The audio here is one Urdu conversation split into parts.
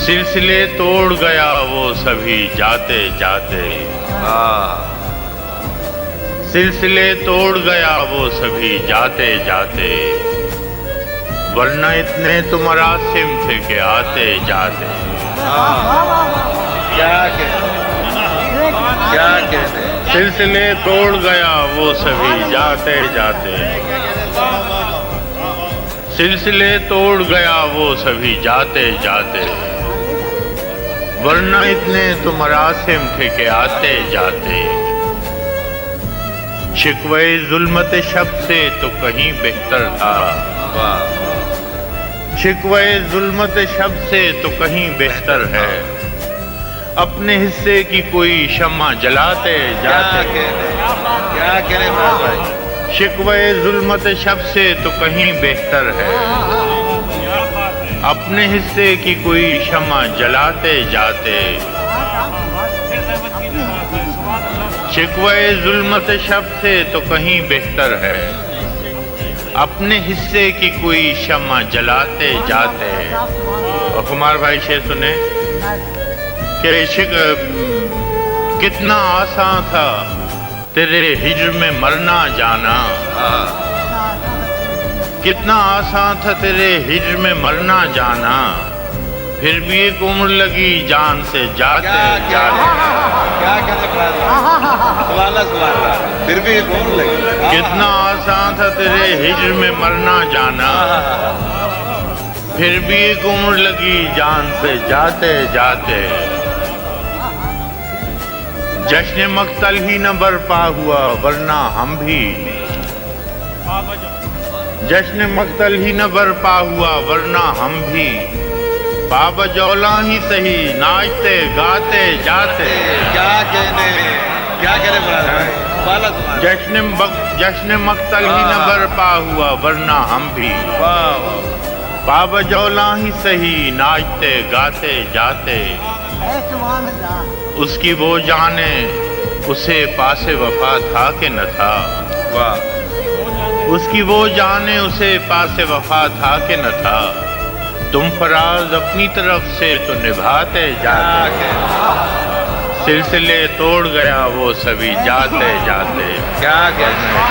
سلسلے توڑ گیا وہ سبھی جاتے جاتے، سلسلے توڑ گیا وہ سبھی جاتے جاتے، ورنہ اتنے تو مراسم تھے کہ آتے جاتے۔ کیا کہتے سلسلے توڑ گیا وہ سبھی جاتے جاتے، سلسلے توڑ گیا وہ سبھی جاتے جاتے، ورنہ اتنے تو مراسم تھے کہ آتے جاتے۔ شکوے ظلمت شب سے تو کہیں بہتر تھا، شکوے ظلمت شب سے تو کہیں بہتر ہے، اپنے حصے کی کوئی شمع جلاتے جاتے۔ کیا کہنے بھائی؟ شکوے ظلمت شب سے تو کہیں بہتر ہے، اپنے حصے کی کوئی شمع جلاتے جاتے۔ شکوے ظلمت شب سے تو کہیں بہتر ہے، اپنے حصے کی کوئی شمع جلاتے جاتے۔ اور کمار بھائی شعر سنے کہ کتنا آسان تھا تیرے ہجر میں مرنا جانا، کتنا آسان تھا تیرے ہجر میں مرنا جانا، پھر بھی ایک عمر لگی جان سے جاتے جاتے۔ کیا کہتے سبحان اللہ، پھر بھی ایک عمر لگی۔ کتنا آسان تھا تیرے ہجر میں مرنا جانا، پھر بھی ایک عمر لگی جان سے جاتے جاتے۔ جشن مقتل ہی نہ برپا ہوا ورنہ ہم بھی، جشن مقتل ہی نہ برپا ہوا ورنہ ہم بھی، بابا جولا ہی سہی ناچتے گاتے جاتے۔ کیا کہنے جشن مقتل ہی نہ برپا ہوا ورنہ ہم بھی، بابا جولا ہی سہی ناچتے گاتے جاتے۔ اس کی وہ جانے اسے پاس وفا تھا کہ نہ تھا، اس کی وہ جانے اسے پاس وفا تھا کہ نہ تھا، تم فراز اپنی طرف سے تو نبھاتے جاتے۔ سلسلے توڑ گیا وہ سبھی جاتے جاتے۔ کیا کہتے ہیں؟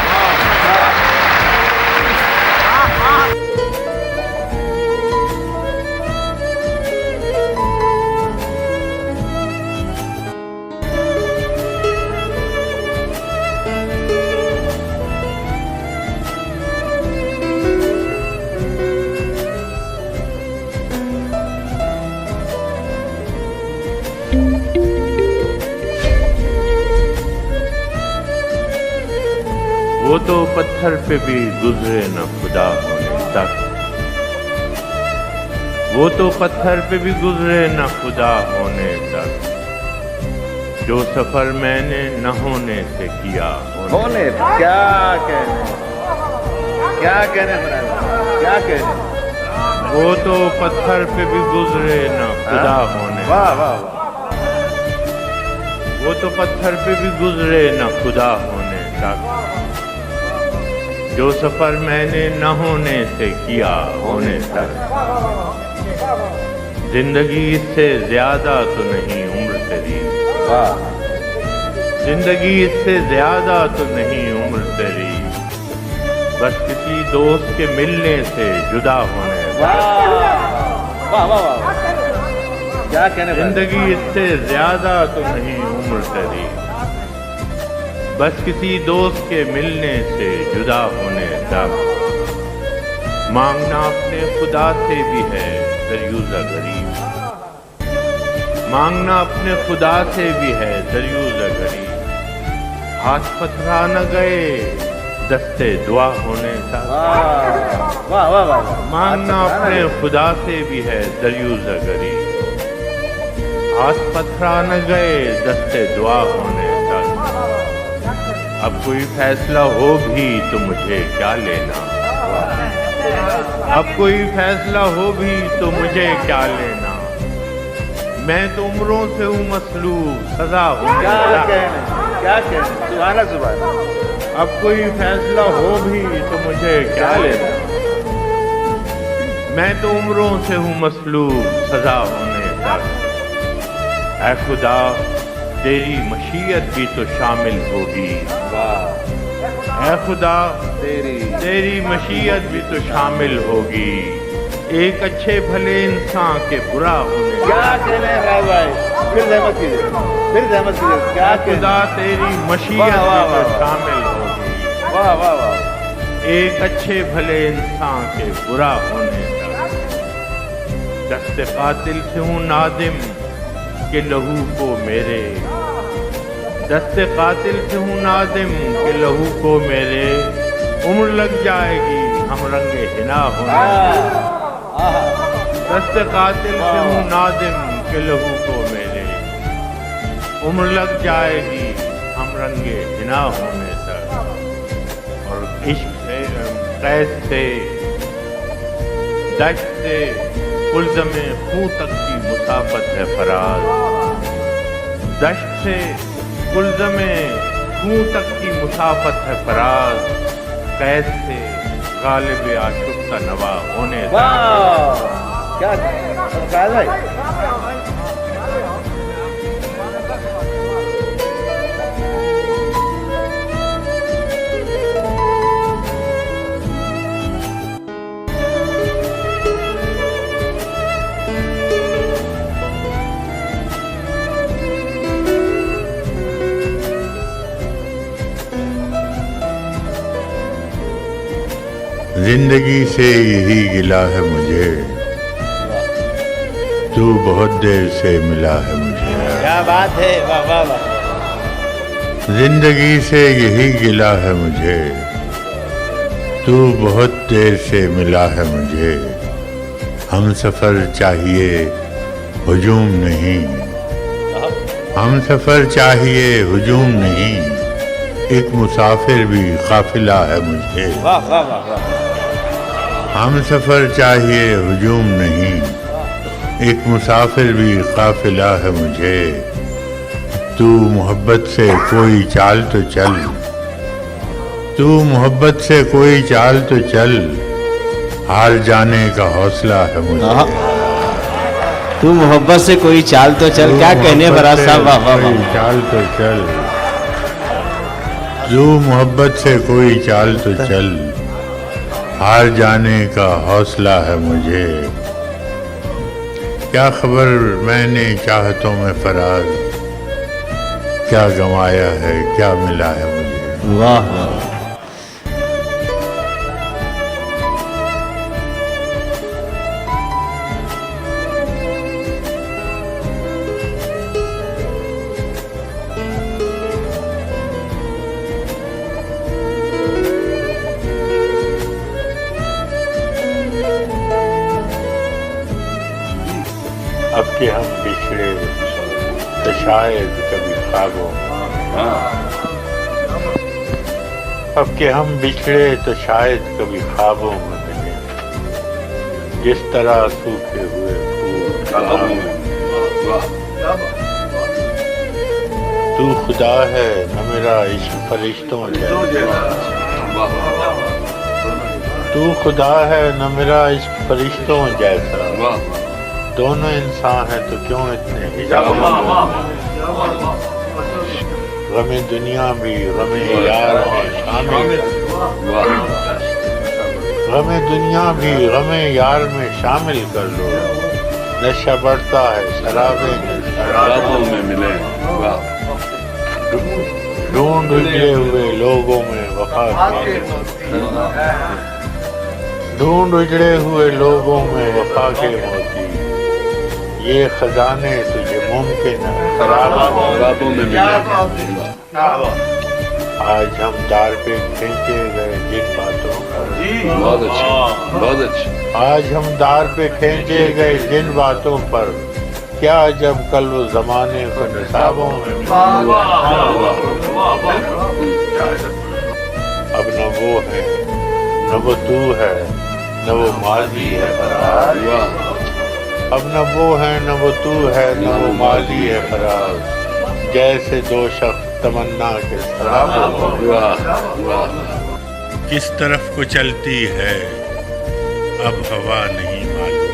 وہ تو پتھر پہ بھی گزرے نہ خدا ہونے تک، وہ تو پتھر پہ بھی گزرے نہ خدا ہونے تک، جو سفر میں نے نہ ہونے سے کیا ہونے۔ کیا کہنے کیا کہنے کیا کہنے؟ وہ تو پتھر پہ بھی گزرے نہ خدا ہونے تک، واہ واہ، وہ تو پتھر پہ بھی گزرے نہ خدا ہونے تک، جو سفر میں نے نہ ہونے سے کیا ہونے تک۔ زندگی اس سے زیادہ تو نہیں عمر تیری، زندگی اس سے زیادہ تو نہیں عمر تیری، بس کسی دوست کے ملنے سے جدا ہونے تک۔ کیا کہنے؟ زندگی اس سے زیادہ تو نہیں عمر تیری، بس کسی دوست کے ملنے سے جدا ہونے تک۔ مانگنا اپنے خدا سے بھی ہے دریوزہ غریب، مانگنا اپنے خدا سے بھی ہے دریوزہ غریب، ہاتھ پتھرا نہ گئے دستے دعا ہونے تک۔ مانگنا اپنے خدا سے بھی ہے دریوزہ غریب، ہاتھ پتھرا نہ گئے دستے دعا ہونے تک۔ اب کوئی فیصلہ ہو بھی تو مجھے کیا لینا، اب کوئی فیصلہ ہو بھی تو مجھے کیا لینا، میں تو عمروں سے ہوں مسلوب سزا ہونے تک۔ کیا کہنے؟ سبحان اللہ۔ اب کوئی فیصلہ ہو بھی تو مجھے کیا لینا، میں تو عمروں سے ہوں مسلوب سزا ہونے تک۔ تک. اے خدا تیری مشیت بھی تو شامل ہوگی. اے خدا تیری مشیت بھی تو شامل ہوگی. ایک اچھے بھلے انسان کے برا ہونے کیا کہنے ہیں فیاض بھائی؟ پھر زحمت کیجیے، پھر زحمت کیجیے. کیا خدا تیری مشیت بھی تو شامل ہوگی. واہ واہ واہ. ایک اچھے بھلے انسان کے برا ہونے تک. دست قاتل سے ہوں نادم کہ لہو کو میرے. دست قاتل سے ہوں نادم کہ لہو کو میرے. عمر لگ جائے گی ہم رنگ حنا ہونے. دست قاتل سے ہوں نادم کہ لہو کو میرے. عمر لگ جائے گی ہم رنگ حنا ہونے تک. اور عشق سے قید سے دشت سے الزم خوں تک کی مسافت ہے فراز. دشت سے الزم خوں تک کی مسافت ہے فراز. قید سے غالب عاشق کا نوا ہونے تک. کیا فیاض بھائی؟ زندگی سے یہی گلا ہے مجھے تو بہت دیر سے ملا ہے مجھے. کیا بات ہے. واہ واہ واہ. زندگی سے یہی گلا ہے مجھے تو بہت دیر سے ملا ہے مجھے. ہم سفر چاہیے ہجوم نہیں. ہم سفر چاہیے ہجوم نہیں. ایک مسافر بھی قافلہ ہے مجھے. واہ واہ واہ واہ. ہم سفر چاہیے ہجوم نہیں. ایک مسافر بھی قافلہ ہے مجھے. تو محبت سے کوئی چال تو چل. تو محبت سے کوئی چال تو چل. ہار جانے کا حوصلہ ہے مجھے. تو محبت سے کوئی چال تو چل. کیا کہنے فراز صاحب. واہ واہ کوئی واہ. چال تو چل. تو محبت سے کوئی چال تو چل. ہار جانے کا حوصلہ ہے مجھے. کیا خبر میں نے چاہتوں میں فراز کیا گنوایا ہے کیا ملا ہے مجھے. واہ واہ. اب کہ ہم بچھڑے تو شاید کبھی خوابوں اب کہ ہم بچھڑے تو شاید کبھی خوابوں میں ملیں. جس طرح سوکھے ہوئے پھول. تو خدا ہے نہ میرا عشق فرشتوں جیسا. تو خدا ہے نہ میرا عشق فرشتوں جیسا. دونوں انسان ہیں تو کیوں اتنے حجاب. غم دنیا بھی غم یار میں شامل. غم دنیا بھی غم یار میں شامل کر لو. نشہ بڑھتا ہے شرابیں میں ملے. ڈھونڈ اجڑے ہوئے لوگوں میں وفا کے. ڈھونڈ اجڑے ہوئے لوگوں میں وفا کے موتی. یہ خزانے تجھے ممکن ہے خرابوں میں ملے. آج ہم دار پہ کھینچے گئے جن باتوں پر. بہت اچھا بہت اچھا. آج ہم دار پہ کھینچے گئے جن باتوں پر. کیا جب کل وہ زمانے کو نصابوں میں ملے. اب نہ وہ ہے نہ وہ تو ہے نہ وہ ماضی ہے فراز. اب نہ وہ ہے نہ وہ تو ہے نہ وہ ماضی ہے فراز. جیسے دو شخص تمنا کے سرابوں. کس طرف کو چلتی ہے اب ہوا نہیں معلوم.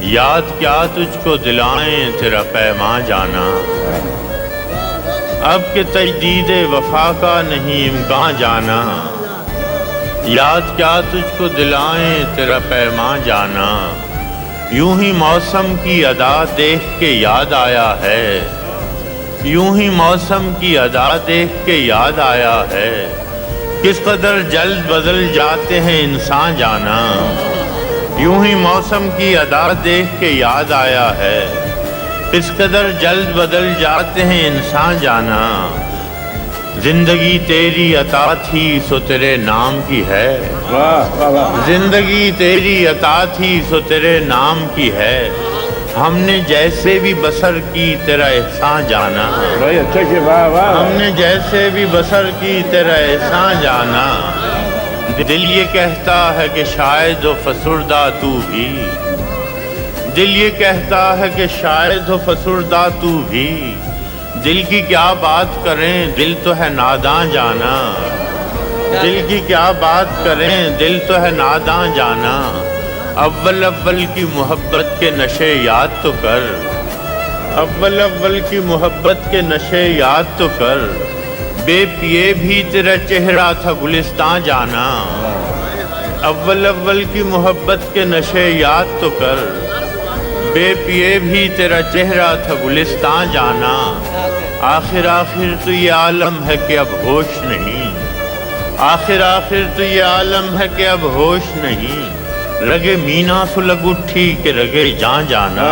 یاد کیا تجھ کو دلائیں تیرا پیماں جانا، اب کہ تجدید وفا کا نہیں امکان جانا، یاد کیا تجھ کو دلائیں تیرا پیماں جانا، یوں ہی موسم کی ادا دیکھ کے یاد آیا ہے، یوں ہی موسم کی ادا دیکھ کے یاد آیا ہے، کس قدر جلد بدل جاتے ہیں انسان جانا، یوں ہی موسم کی ادا دیکھ کے یاد آیا ہے، کس قدر جلد بدل جاتے ہیں انسان جانا، زندگی تیری عطا تھی سو تیرے نام کی ہے، زندگی تیری عطا تھی سو تیرے نام کی ہے، ہم نے جیسے بھی بسر کی تیرا احسان جانا، ہم نے جیسے بھی بسر کی تیرا احسان جانا، دل یہ کہتا ہے کہ شاید ہو فسردہ تو بھی، دل یہ کہتا ہے کہ شاید ہو فسردہ تو بھی، دل کی کیا بات کریں دل تو ہے ناداں جانا، دل کی کیا بات کریں دل تو ہے ناداں جانا، اول اول کی محبت کے نشے یاد تو کر، اول اول کی محبت کے نشے یاد تو کر، بے پیے بھی تیرا چہرہ تھا گلستان جانا، اول اول کی محبت کے نشے یاد تو کر، بے پیے بھی تیرا چہرہ تھا گلستان جانا، آخر آخر تو یہ عالم ہے کہ اب ہوش نہیں، آخر آخر تو یہ عالم ہے کہ اب ہوش نہیں، رگے مینا سلگ اٹھی کہ رگے جان جانا،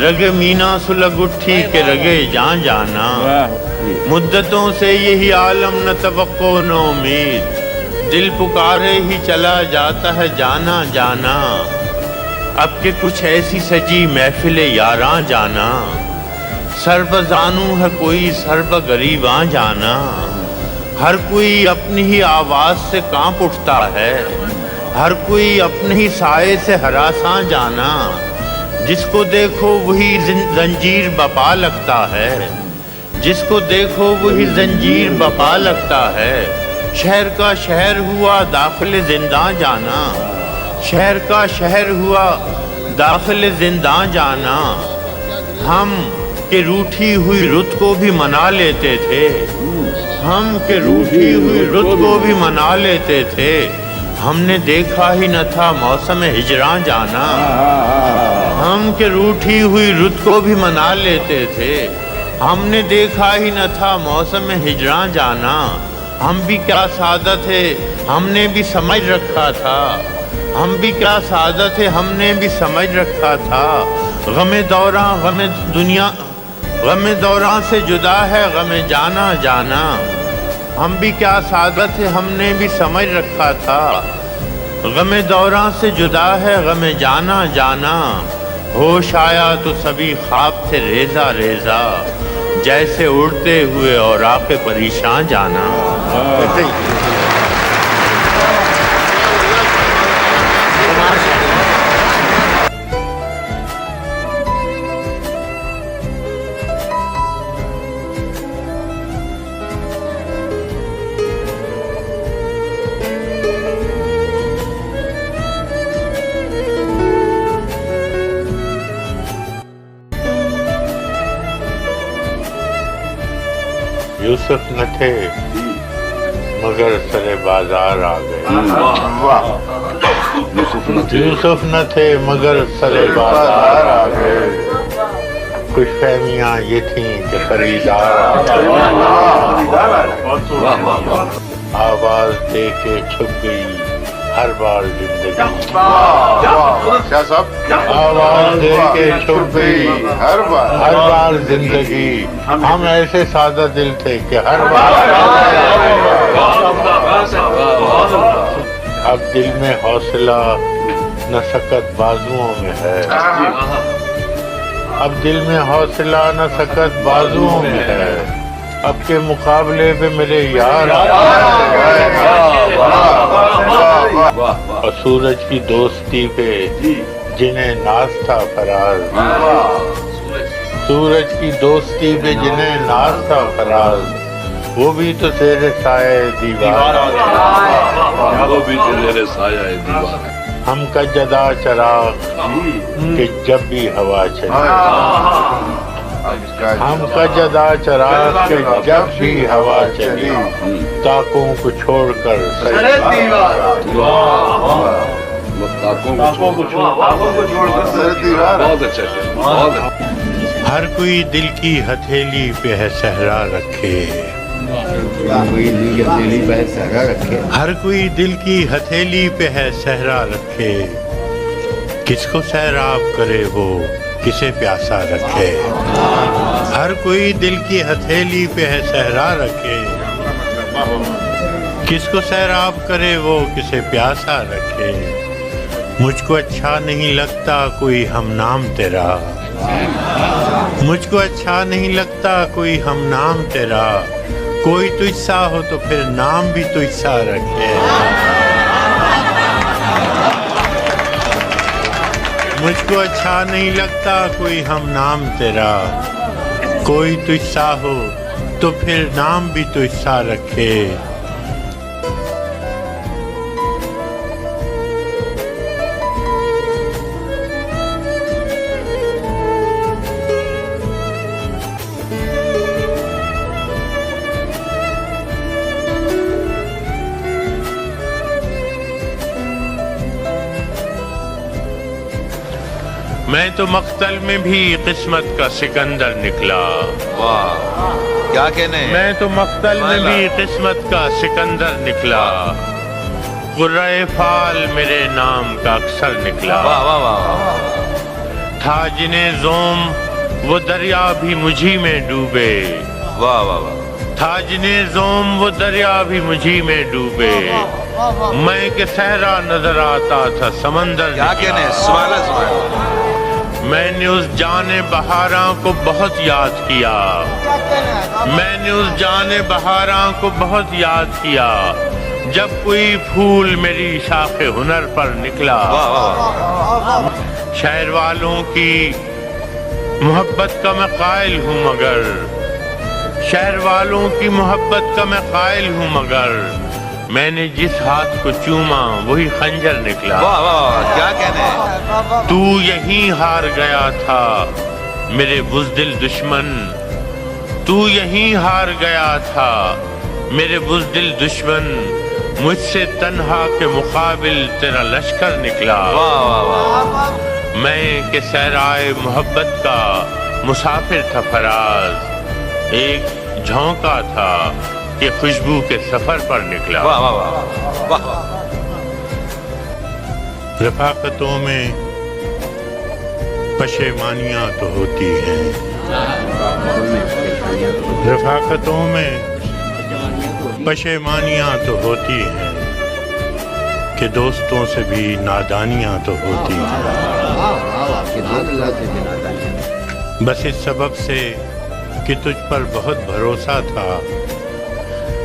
رگے مینا سلگ اٹھی کہ رگے جان جانا، مدتوں سے یہی عالم نہ توقع نہ امید، دل پکارے ہی چلا جاتا ہے جانا جانا، اب کہ کچھ ایسی سجی محفل یاراں جانا، سرب زانو ہے کوئی سرب غریباں جانا، ہر کوئی اپنی ہی آواز سے کانپ اٹھتا ہے، ہر کوئی اپنے ہی سائے سے ہراساں جانا، جس کو دیکھو وہی زنجیر بپا لگتا ہے، جس کو دیکھو وہی زنجیر بپا لگتا ہے، شہر کا شہر ہوا داخل زندان جانا، شہر کا شہر ہوا داخل زندان جانا، ہم کہ روٹھی ہوئی رت کو بھی منا لیتے تھے، ہم کہ روٹھی ہوئی رت کو بھی منا لیتے تھے، ہم نے دیکھا ہی نہ تھا موسم ہجراں جانا، ہم کہ روٹھی ہوئی رت کو بھی منا لیتے تھے، ہم نے دیکھا ہی نہ تھا موسم ہجراں جانا، ہم بھی کیا سعادت ہے ہم نے بھی سمجھ رکھا تھا، ہم بھی کیا سعادت ہے ہم نے بھی سمجھ رکھا تھا، غم دوراں غم دنیا غم دوراں سے جدا ہے غم جانا جانا، ہم بھی کیا سعادت ہے ہم نے بھی سمجھ رکھا تھا، غم دوراں سے جدا ہے غم جانا جانا، ہوش آیا تو سبھی خواب تھے ریزہ ریزہ، جیسے اڑتے ہوئے اوراق پریشان جانا۔ یوسف نہ تھے مگر سر بازار آ گئے، یوسف نہ تھے مگر سر بازار آ گئے، خوش فہمیاں یہ تھیں کہ خریدار آ گئے، آواز دے کے چھپ گئی ہر بار زندگی، کیا صاحب آواز دے کے چھپ گئی ہر بار زندگی، ہم ایسے سادہ دل تھے کہ ہر بار، اب دل میں حوصلہ نہ سکت بازوؤں میں ہے، اب دل میں حوصلہ نہ سکت بازوؤں میں ہے، اب کے مقابلے پہ میرے یار اور سورج کی دوستی پہ جنہیں ناز تھا فراز، سورج کی دوستی پہ جنہیں ناز تھا فراز، وہ بھی تو تیرے سائے دیوار، وہ بھی تو تیرے سایہ دیوار۔ ہم کا جدا چراغ کہ جب بھی ہوا چلی ہم کا جدا چراغ کہ جب بھی ہوا چلی تاکوں کو چھوڑ کر بہت اچھا ہر کوئی دل کی ہتھیلی پہ ہے صحرا رکھے ہر کوئی دل کی ہتھیلی پہ ہے صحرا رکھے کس کو سیراب کرے وہ کسے پیاسا رکھے ہر کوئی دل کی ہتھیلی پہ ہے صحرا رکھے کس کو سیراب کرے وہ کسے پیاسا رکھے مجھ کو اچھا نہیں لگتا کوئی ہم نام تیرا مجھ کو اچھا نہیں لگتا کوئی ہم نام تیرا کوئی تجھ سا ہو تو پھر نام بھی تجھ سا رکھے مجھ کو اچھا نہیں لگتا کوئی ہم نام تیرا کوئی تجھ سا ہو تو پھر نام بھی تجھ سا رکھے میں تو مقتل میں بھی قسمت کا سکندر نکلا واہ کیا کہنے میں تو مقتل میں بھی قسمت کا سکندر نکلا قرۂ فال میرے نام کا اکثر نکلا واہ واہ واہ تھا جنہیں زوم وہ دریا بھی مجھی میں ڈوبے واہ واہ واہ تھا جنہیں زوم وہ دریا بھی مجھی میں ڈوبے میں کہ صحرا نظر آتا تھا سمندر کیا کہنے سبحان اللہ سبحان اللہ میں نے اس جان بہاراں کو بہت یاد کیا میں نے اس جان بہاراں کو بہت یاد کیا جب کوئی پھول میری شاخ ہنر پر نکلا واہ واہ شہر والوں کی محبت کا میں قائل ہوں مگر شہر والوں کی محبت کا میں قائل ہوں مگر میں نے جس ہاتھ کو چوما وہی خنجر نکلا واہ واہ کیا کہنے تو یہیں ہار گیا تھا میرے بزدل دشمن تو یہیں ہار گیا تھا میرے بزدل دشمن مجھ سے تنہا کے مقابل تیرا لشکر نکلا واہ واہ واہ میں کہ صحرائے محبت کا مسافر تھا فراز ایک جھونکا تھا کہ خوشبو کے سفر پر نکلا واہ واہ واہ واہ رفاقتوں میں پشیمانیاں تو ہوتی ہیں رفاقتوں میں پشیمانیاں تو ہوتی ہیں کہ دوستوں سے بھی نادانیاں تو ہوتی ہیں بس اس سبب سے کہ تجھ پر بہت بھروسہ تھا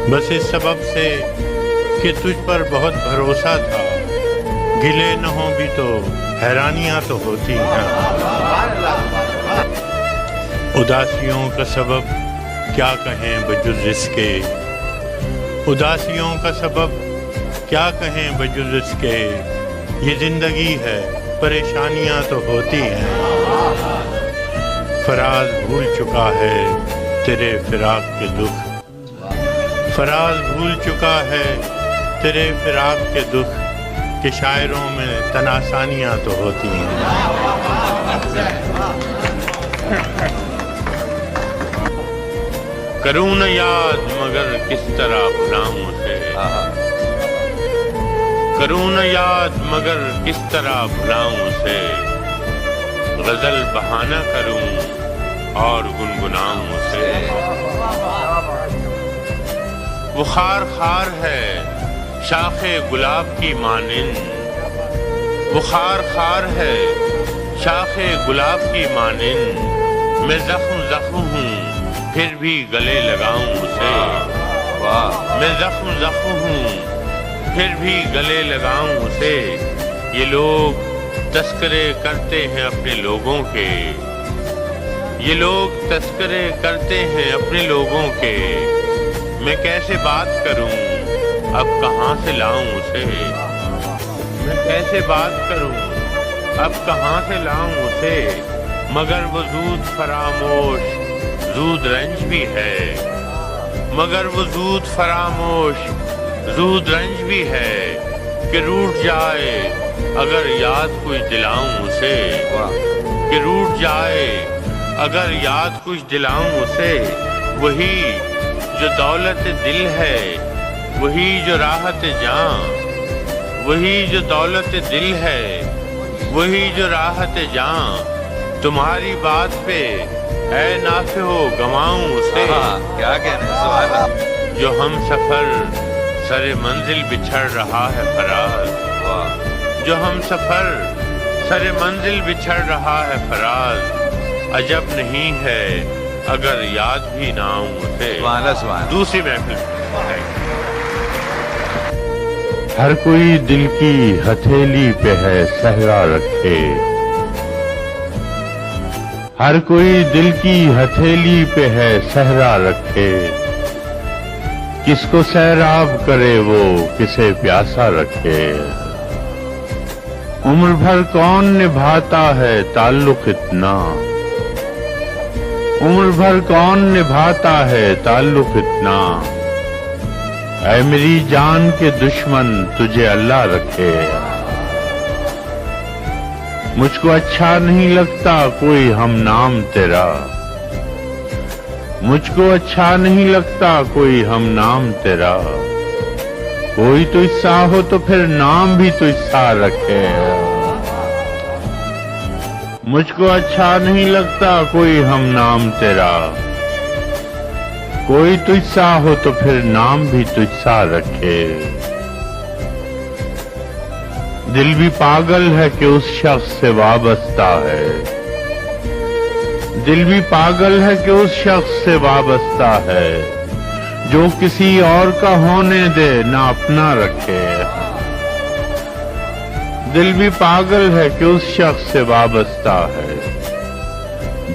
بس اس سبب سے کہ تجھ پر بہت بھروسہ تھا گلے نہ ہوں بھی تو حیرانیاں تو ہوتی ہیں اداسیوں کا سبب کیا کہیں بجز اس کے اداسیوں کا سبب کیا کہیں بجز اس کے یہ زندگی ہے پریشانیاں تو ہوتی ہیں فراز بھول چکا ہے تیرے فراق کے دکھ فراز بھول چکا ہے تیرے فراق کے دکھ کہ شاعروں میں تناسانیاں تو ہوتی ہیں کروں نہ یاد مگر کس طرح بھلاؤں اسے کروں نہ یاد مگر کس طرح بھلاؤں اسے غزل بہانہ کروں اور گنگناؤں اسے وہ خار خار ہے شاخ گلاب کی مانند وہ خار خار ہے شاخ گلاب کی مانند میں زخم زخم ہوں پھر بھی گلے لگاؤں اسے میں زخم زخم ہوں پھر بھی گلے لگاؤں اسے یہ لوگ تذکرے کرتے ہیں اپنے لوگوں کے یہ لوگ تذکرے کرتے ہیں اپنے لوگوں کے میں کیسے بات کروں اب کہاں سے لاؤں اسے میں کیسے بات کروں، اب کہاں سے لاؤں اسے، مگر وہ زود فراموش زود رنج بھی ہے، مگر وہ زود فراموش زود رنج بھی ہے، کہ روٹھ جائے اگر یاد کچھ دلاؤں اسے، کہ روٹھ جائے اگر یاد کچھ دلاؤں اسے، وہی جو دولت دل ہے، وہی جو راحت جاں، وہی جو دولت دل ہے، وہی جو راحت جاں، تمہاری بات پہ اے نافع ہو گواؤں اسے، کیا کہنے سبحان اللہ. جو ہم سفر سر منزل بچھڑ رہا ہے فراز، جو ہم سفر سر منزل بچھڑ رہا ہے فراز، عجب نہیں ہے اگر یاد بھی نہ آؤں اسے. سبحان اللہ سبحان اللہ. دوسری محفل. ہر کوئی دل کی ہتھیلی پہ ہے صحرا رکھے، ہر کوئی دل کی ہتھیلی پہ ہے صحرا رکھے، کس کو سیراب کرے وہ کسے پیاسا رکھے، عمر بھر کون نبھاتا ہے تعلق اتنا، عمر بھر کون نبھاتا ہے تعلق اتنا، اے میری جان کے دشمن تجھے اللہ رکھے، مجھ کو اچھا نہیں لگتا کوئی ہم نام تیرا، مجھ کو اچھا نہیں لگتا کوئی ہم نام تیرا، کوئی تو حصہ ہو تو پھر نام بھی تو حصہ رکھے، مجھ کو اچھا نہیں لگتا کوئی ہم نام تیرا، کوئی تجھ سا ہو تو پھر نام بھی تجھ سا رکھے، دل بھی پاگل ہے کہ اس شخص سے وابستہ ہے، دل بھی پاگل ہے کہ اس شخص سے وابستہ ہے، جو کسی اور کا ہونے دے نہ اپنا رکھے، دل بھی پاگل ہے کہ اس شخص سے وابستہ ہے،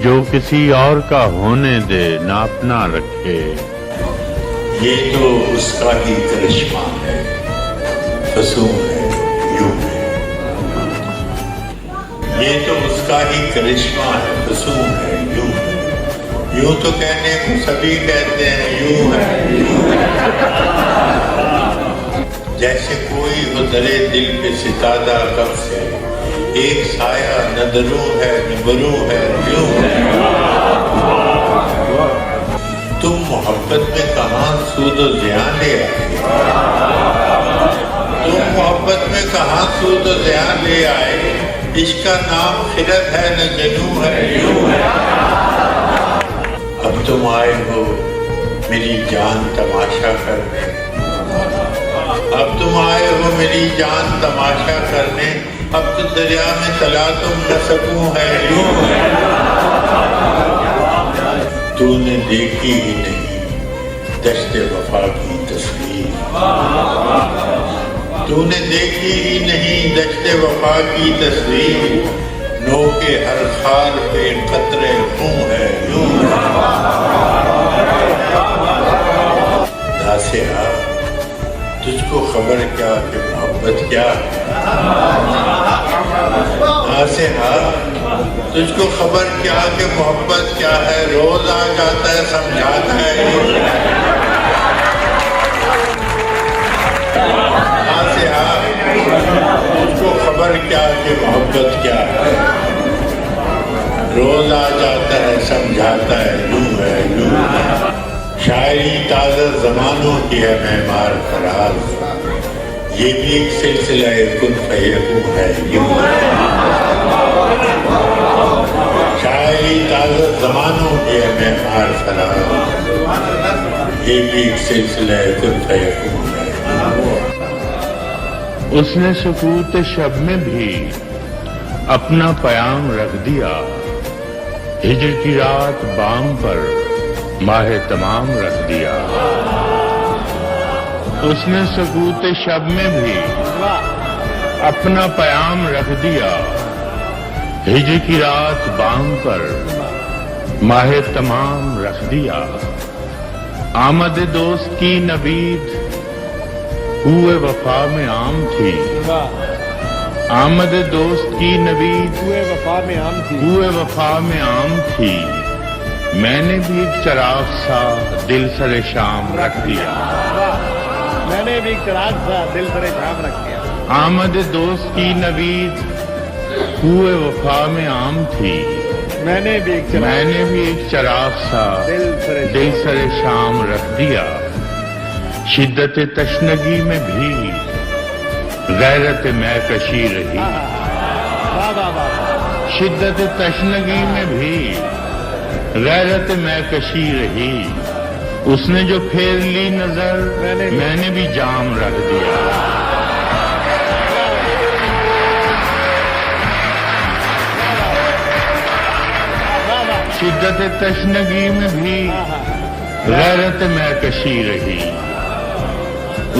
جو کسی اور کا ہونے دے نہ اپنا رکھے. یہ تو اس کا ہی کرشمہ ہے، فسون ہے یوں ہے، یہ تو اس کا ہی کرشمہ ہے، فسون ہے یوں ہے، یوں تو کہنے کو سبھی کہتے ہیں یوں ہے، یوں ہے، جیسے کوئی ہو درے دل پہ ستادہ کب سے، ایک سایہ نہ دروں ہے نہ بروں ہے یوں ہے. تم محبت میں کہاں سود و زیان لے آئے، تم محبت میں کہاں سود و زیان لے آئے، عشق کا نام خرد ہے نہ جنوں ہے یوں ہے. اب تم آئے ہو میری جان تماشا کرنے، اب تم آئے ہو میری جان تماشا کرنے، اب تو دریا میں تلا تم نہ سکوں ہے یوں ہے. تو نے دیکھی ہی نہیں دشت وفا کی تصویر، تو نے دیکھی ہی نہیں دشت وفا کی تصویر، نو کے ہر خار پہ قطرے خون ہے یوں ہے. ناصحہ تجھ کو خبر کیا کہ محبت کیا ہے، ناصحہ تجھ کو خبر کیا کہ محبت کیا ہے، روز آ جاتا ہے سمجھاتا ہے ناصحہ تجھ کو خبر کیا کہ محبت کیا ہے، روز آ جاتا ہے سمجھاتا ہے یوں ہے یوں ہے. شاعری تازہ زمانوں کی ہے معمار فراز، یہ بھی ایک سلسلہ کن فیکون ہے یوں ہے. شاعری تازہ زمانوں کی ہے معمار فراز، یہ بھی ایک سلسلہ کن فیکون ہے. اس نے سکوت شب میں بھی اپنا پیام رکھ دیا، ہجر کی رات بام پر ماہ تمام رکھ دیا. اس نے سکوت شب میں بھی اپنا پیام رکھ دیا، ہجر کی رات بام پر ماہ تمام رکھ دیا. آمد دوست کی نوید ہوئے وفا میں عام تھی، آمد دوست کی نوید ہوئے وفا میں عام تھی ہوئے وفا میں عام تھی، میں نے بھی ایک چراغ سا دل سر شام رکھ دیا۔ میں نے بھی ایک چراغ سا دل پر شام رکھ دیا۔ آمد دوست کی نوید ہوئے وفا میں عام تھی، میں نے بھی ایک میں نے بھی ایک چراغ سا دل سر شام رکھ دیا۔ شدت تشنگی میں بھی غیرت میں کشی رہی، واہ واہ واہ، شدت تشنگی میں بھی غیرت میں کشی رہی، اس نے جو پھیر لی نظر میں نے بھی جام رکھ دیا۔ شدت تشنگی میں بھی غیرت میں کشی رہی،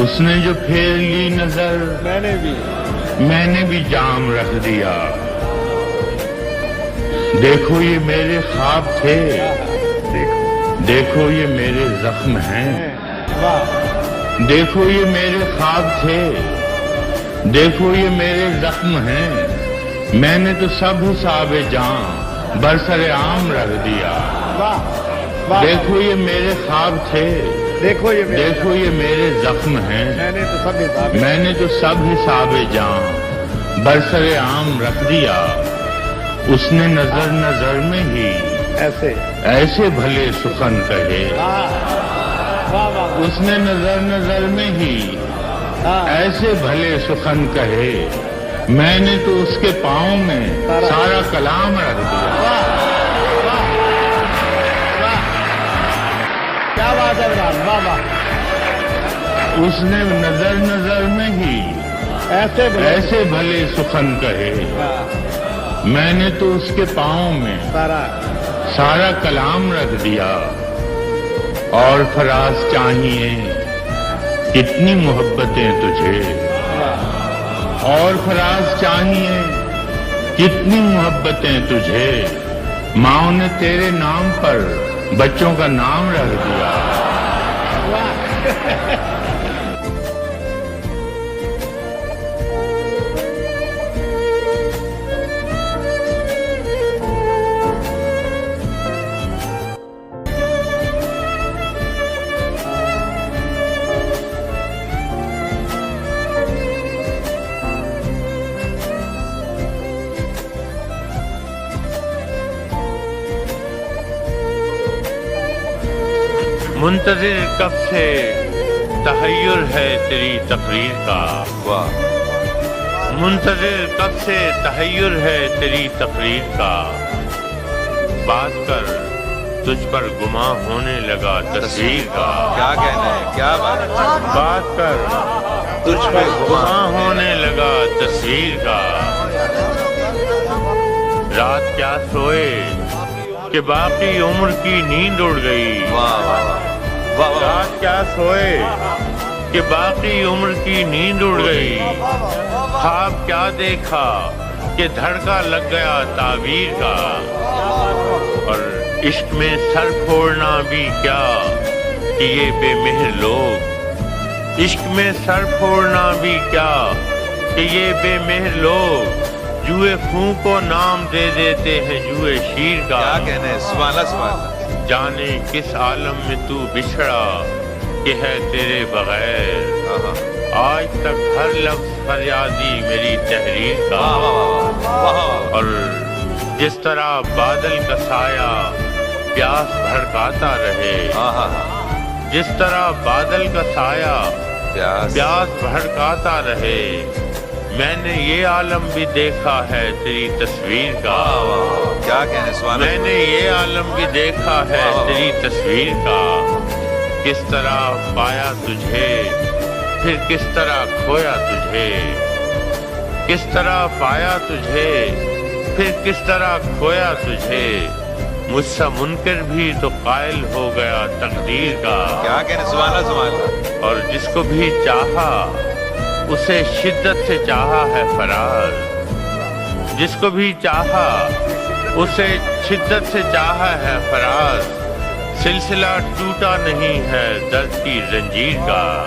اس نے جو پھیر لی نظر میں نے بھی جام رکھ دیا۔ دیکھو یہ میرے خواب تھے، دیکھو یہ میرے زخم ہیں، دیکھو یہ میرے خواب تھے، دیکھو یہ میرے زخم ہیں، میں نے تو سب حساب جاں برسر عام رکھ دیا۔ دیکھو یہ میرے خواب تھے، دیکھو یہ میرے زخم ہیں، میں نے تو سب حساب جاں برسر عام رکھ دیا۔ اس نے نظر نظر میں ہی ایسے بھلے سخن کہے، اس نے نظر نظر میں ہی ایسے بھلے سخن کہے، میں نے تو اس کے پاؤں میں سارا کلام رکھ دیا۔ کیا بات ہے عمران، واہ واہ، اس نے نظر نظر میں ہی ایسے بھلے سخن کہے، میں نے تو اس کے پاؤں میں سارا کلام رکھ دیا۔ اور فراز چاہیے کتنی محبتیں تجھے، اور فراز چاہیے کتنی محبتیں تجھے، ماں نے تیرے نام پر بچوں کا نام رکھ دیا۔ منتظر کب سے تحیر ہے تیری تقریر کا، منتظر کب سے تحیر ہے تیری تقریر کا، بات کر تجھ پر گماں ہونے لگا تصویر کا، کیا کہنا ہے، کیا بات کر تجھ پر گماں ہونے لگا تصویر کا۔ رات کیا سوئے کہ باقی عمر کی نیند اڑ گئی، رات کیا سوئے کہ باقی عمر کی نیند اڑ گئی، خواب کیا دیکھا کہ دھڑکا لگ گیا تعبیر کا، اور عشق میں سر پھوڑنا بھی کیا کہ یہ بے مہر لوگ، عشق میں سر پھوڑنا بھی کیا کہ یہ بے مہر لوگ، جوئے خون کو نام دے دیتے ہیں جوئے شیر کا۔ کیا کہنا ہے، سبحان اللہ سبحان اللہ۔ جانے کس عالم میں تو بچھڑا کہ ہے تیرے بغیر، آج تک ہر لفظ فریادی میری تحریر کا، اور جس طرح بادل کا سایہ پیاس بھڑکاتا رہے، جس طرح بادل کا سایہ پیاس بھڑکاتا رہے، میں نے یہ عالم بھی دیکھا ہے تیری تصویر کا، کیا کہنے سبحان اللہ۔ میں نے یہ عالم بھی دیکھا ہے تیری تصویر کا، کس طرح پایا تجھے پھر کس طرح کھویا تجھے، کس طرح پایا تجھے پھر کس طرح کھویا تجھے، مجھ سے منکر بھی تو قائل ہو گیا تقدیر کا، کیا کہنے سبحان اللہ سبحان اللہ۔ اور جس کو بھی چاہا اسے شدت سے چاہا ہے فراز، جس کو بھی چاہا اسے شدت سے چاہا ہے فراز، سلسلہ ٹوٹا نہیں ہے درد کی زنجیر کا،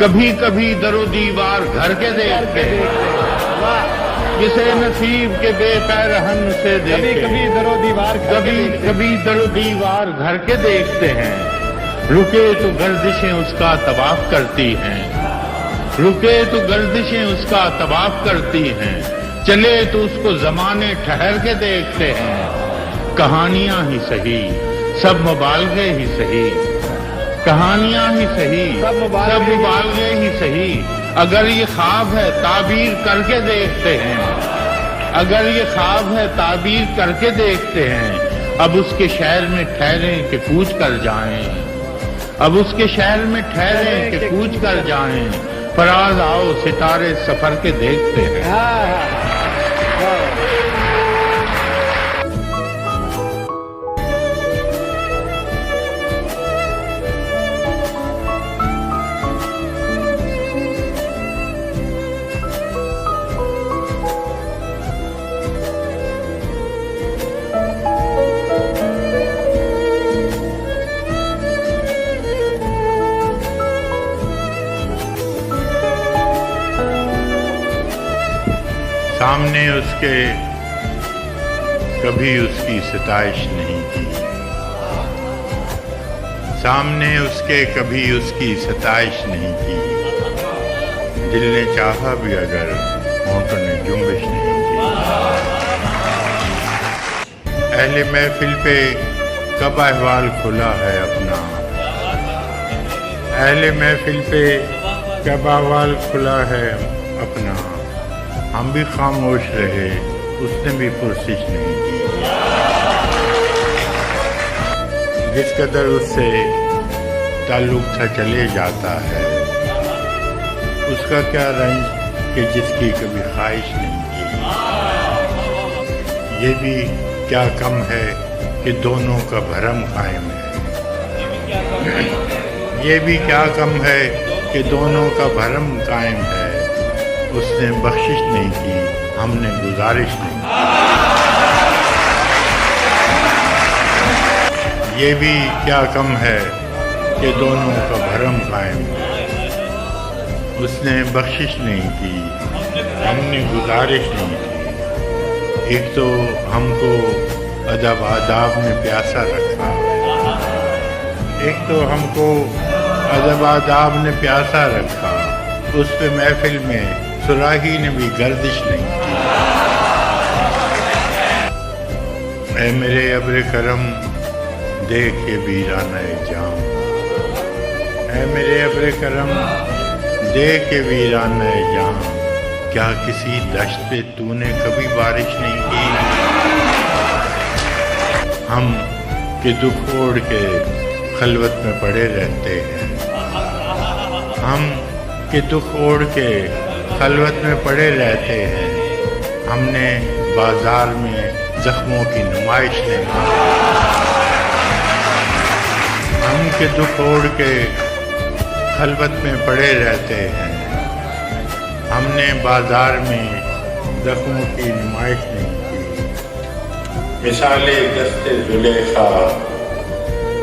کبھی کبھی در و دیوار گھر کے دیکھتے ہیں، کسے نصیب کے بے پیرہن سے دیکھتے ہیں، کبھی در و دیوار گھر کے دیکھتے ہیں، رکے تو گردشیں اس کا طواف کرتی ہیں، رکے تو گردشیں اس کا طواف کرتی ہیں، چلے تو اس کو زمانے ٹھہر کے دیکھتے ہیں، کہانیاں ہی سہی سب مبالغے ہی سہی، کہانیاں ہی سہی سب مبالغے ہی سہی، اگر یہ خواب ہے تعبیر کر کے دیکھتے ہیں، اگر یہ خواب ہے تعبیر کر کے دیکھتے ہیں، اب اس کے شہر میں ٹھہریں کہ کوچ کر جائیں، اب اس کے شہر میں ٹھہریں کہ کوچ کر جائیں، فراز آؤ ستارے سفر کے دیکھتے ہیں۔ سامنے اس کے کبھی اس کی ستائش نہیں کی، سامنے اس کے کبھی اس کی ستائش نہیں کی، دل نے چاہا بھی اگر ہونٹوں نے جنبش نہیں کی، اہل محفل پہ کب احوال کھلا ہے اپنا، اہل محفل پہ کب احوال کھلا ہے اپنا، ہم بھی خاموش رہے اس نے بھی پرسش نہیں کی، جس قدر اس سے تعلق تھا چلے جاتا ہے، اس کا کیا رنج کہ جس کی کبھی خواہش نہیں کی، یہ بھی کیا کم ہے کہ دونوں کا بھرم قائم ہے، یہ بھی کیا کم ہے کہ دونوں کا بھرم قائم ہے، اس نے بخشش نہیں کی ہم نے گزارش نہیں کی، یہ بھی کیا کم ہے کہ دونوں کا بھرم قائم ہے، اس نے بخشش نہیں کی ہم نے گزارش نہیں کی، ایک تو ہم کو ادب آداب نے پیاسا رکھا، ایک تو ہم کو ادب آداب نے پیاسا رکھا، اس پہ محفل میں سراہی نے بھی گردش نہیں کی، اے میرے ابر کرم دیکھ کے ویرانہ جام، اے میرے ابر کرم دیکھ کے ویرانہ جام، کیا کسی دشت پہ تو نے کبھی بارش نہیں کی، ہم کہ دکھ اوڑھ کے خلوت میں پڑے رہتے ہیں، ہم کہ دکھ اوڑھ کے خلوت میں پڑے رہتے ہیں، ہم نے بازار میں زخموں کی نمائش نہیں کی، ہم کہ دکھ اوڑھ کے خلوت میں پڑے رہتے ہیں، ہم نے بازار میں زخموں کی نمائش نہیں کی، مثال دست زلیخا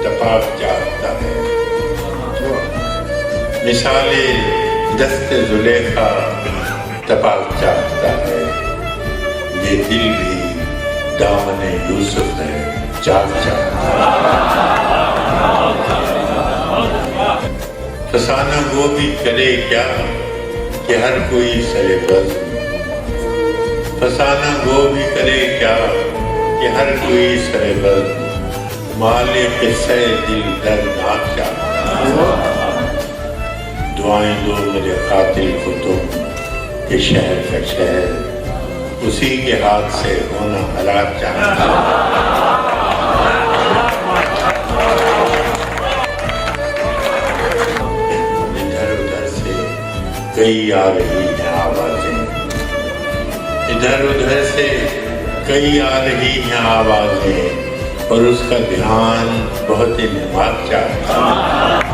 تپاک چاہتا ہے، مثال دست زلیخا تپاک چاہتا ہے، یہ دل بھی دامن یوسف ہے چاک چاہتا ہے، فسانہ وہ بھی کرے کیا کہ ہر کوئی سرے بزم، فسانہ وہ بھی کرے کیا کہ ہر کوئی سرے بزم، مال قصہ دل دردناک چاہتا ہے، دعائیں دو میرے قاتل کو تم کہ شہر کا شہر اسی کے ہاتھ سے ہونا ہلاک چاہتا ہے، ادھر ادھر سے کئی آ رہی ہیں آوازیں، ادھر ادھر سے کئی آ رہی ہیں آوازیں، اور اس کا دھیان بہت انتباہ چاہتا ہے،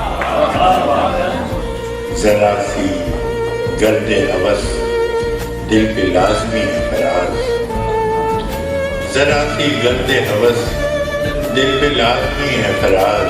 ذرا سی گرد ہوس دل پہ لازمی ہے فراز، ذرا سی گرد ہوس دل پہ لازمی ہے فراز،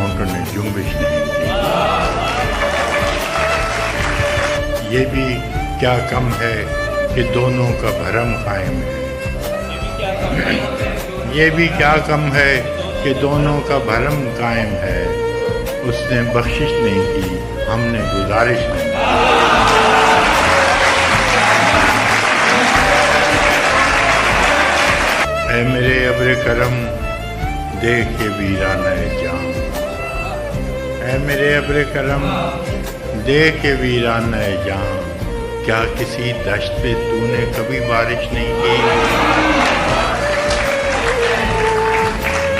ہونٹوں نے جنبش نہیں کی۔ یہ بھی کیا کم ہے کہ دونوں کا بھرم قائم ہے، یہ بھی کیا کم ہے کہ دونوں کا بھرم قائم ہے۔ اس نے بخشش نہیں کی، ہم نے گزارش نہیں کی۔ اے میرے ابر کرم دیکھ کے ویرانہ جام، اے میرے ابر کرم دیکھ کے ویرانہ جام، کیا کسی دشت پہ تو نے کبھی بارش نہیں کی؟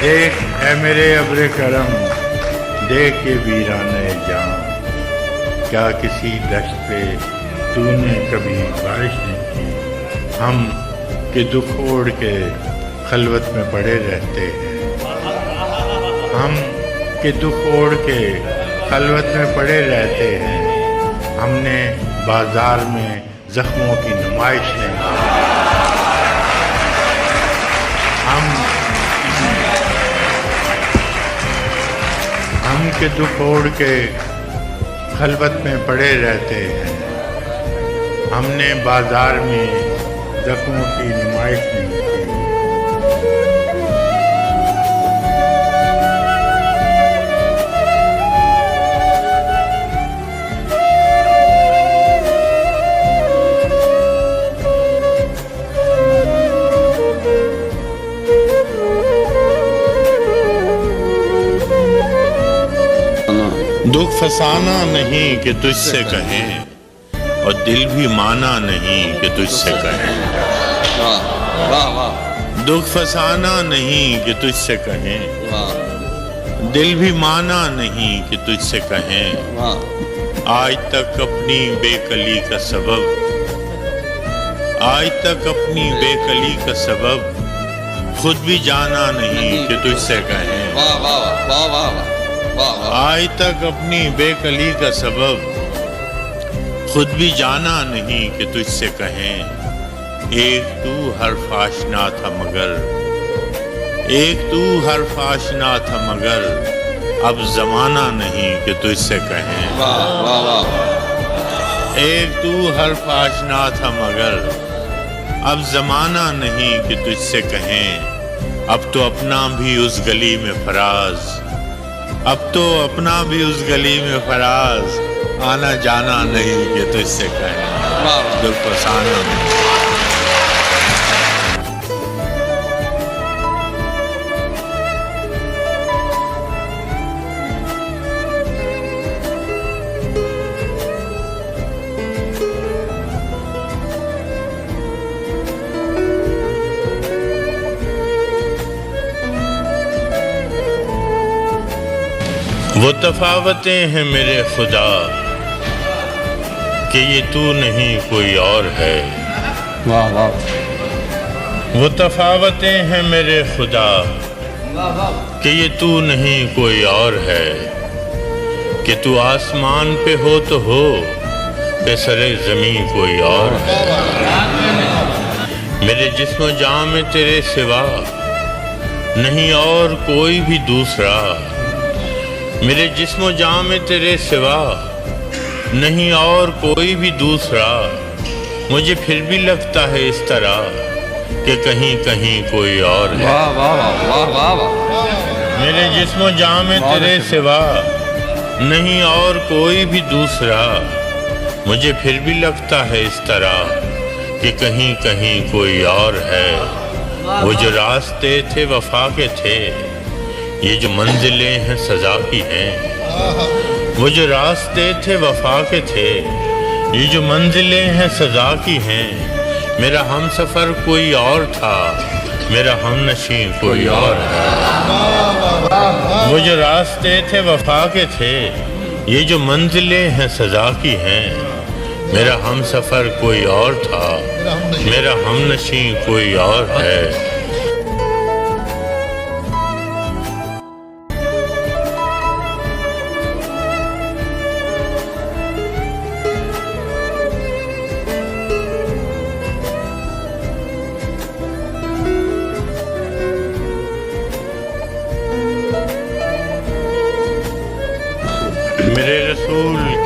دیکھ اے میرے ابر کرم دیکھ کے ویرانہ جام، کیا کسی دشت پہ تو نے کبھی بارش نہیں کی؟ ہم کہ دکھ اوڑھ کے خلوت میں پڑے رہتے ہیں، ہم کہ دکھ اوڑھ کے خلوت میں پڑے رہتے ہیں، ہم نے بازار میں زخموں کی نمائش نہیں کی۔ ہم کہ دکھ اوڑھ کے خلوت میں پڑے رہتے ہیں، ہم نے بازار میں زخموں کی نمائش نہیں کی۔ دکھ فسانا نہیں کہ تجھ سے کہیں، اور دل بھی مانا نہیں کہ تجھ سے کہیں۔ دکھ فسانا نہیں کہ تجھ سے کہیں، دل بھی مانا نہیں کہ تجھ سے کہیں۔ آج تک اپنی بے کلی کا سبب، آج تک اپنی بے کلی کا سبب خود بھی جانا نہیں کہ تجھ سے کہیں۔ آج تک اپنی بے کلی کا سبب خود بھی جانا نہیں کہ تجھ سے کہیں۔ ایک تو حرف آشنا تھا مگر، ایک تو حرف آشنا تھا مگر اب زمانہ نہیں کہ تجھ سے کہیں۔ ایک تو حرف آشنا تھا مگر اب زمانہ نہیں کہ تجھ سے کہیں۔ اب تو اپنا بھی اس گلی میں فراز، اب تو اپنا بھی اس گلی میں فراز آنا جانا نہیں کہ تجھ سے کہیں۔ دکھ فسانا نہیں۔ وہ تفاوتیں ہیں میرے خدا کہ یہ تو نہیں کوئی اور ہے۔ وہ تفاوتیں ہیں میرے خدا کہ یہ تو نہیں کوئی اور ہے، کہ تو آسمان پہ ہو تو ہو بے سرے زمین کوئی اور ہے۔ میرے جسم و جاں میں تیرے سوا نہیں اور کوئی بھی دوسرا، میرے جسم و جاں میں تیرے سوا نہیں اور کوئی بھی دوسرا، مجھے پھر بھی لگتا ہے اس طرح کہ کہیں کہیں کوئی اور ہے۔ میرے جسم و جاں میں تیرے سوا نہیں اور کوئی بھی دوسرا، مجھے پھر بھی لگتا ہے اس طرح کہ کہیں کہیں کوئی اور ہے۔ وہ جو راستے تھے وفا کے تھے، یہ جو منزلیں ہیں سزا کی ہیں۔ وہ جو راستے تھے وفا کے تھے، یہ جو منزلیں ہیں سزا کی ہیں۔ میرا ہم سفر کوئی اور تھا، میرا ہم نشین کوئی اور ہے۔ وہ جو راستے تھے وفا کے تھے، یہ جو منزلیں ہیں سزا کی ہیں۔ میرا ہم سفر کوئی اور تھا، میرا ہم نشین کوئی اور ہے۔